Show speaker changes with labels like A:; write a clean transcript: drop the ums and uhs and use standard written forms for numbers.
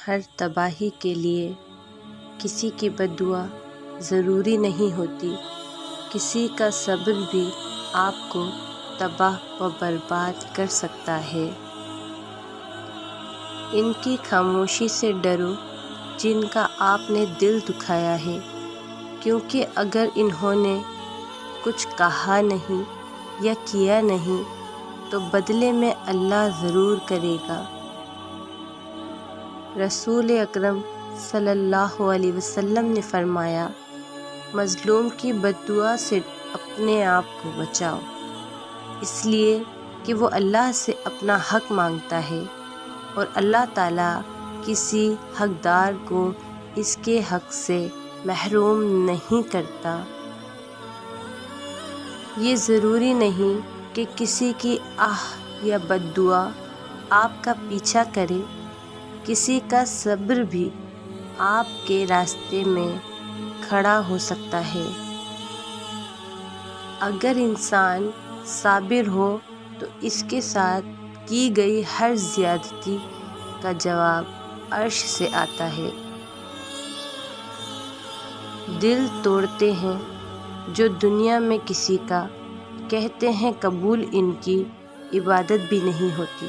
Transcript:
A: ہر تباہی کے لیے کسی کی بد دعا ضروری نہیں ہوتی، کسی کا صبر بھی آپ کو تباہ و برباد کر سکتا ہے۔ ان کی خاموشی سے ڈرو جن کا آپ نے دل دکھایا ہے، کیونکہ اگر انہوں نے کچھ کہا نہیں یا کیا نہیں تو بدلے میں اللہ ضرور کرے گا۔ رسول اکرم صلی اللہ علیہ وسلم نے فرمایا، مظلوم کی بد دعا سے اپنے آپ کو بچاؤ، اس لیے کہ وہ اللہ سے اپنا حق مانگتا ہے اور اللہ تعالیٰ کسی حقدار کو اس کے حق سے محروم نہیں کرتا۔ یہ ضروری نہیں کہ کسی کی آہ یا بد دعا آپ کا پیچھا کرے، کسی کا صبر بھی آپ کے راستے میں کھڑا ہو سکتا ہے۔ اگر انسان صابر ہو تو اس کے ساتھ کی گئی ہر زیادتی کا جواب عرش سے آتا ہے۔ دل توڑتے ہیں جو دنیا میں کسی کا، کہتے ہیں قبول ان کی عبادت بھی نہیں ہوتی۔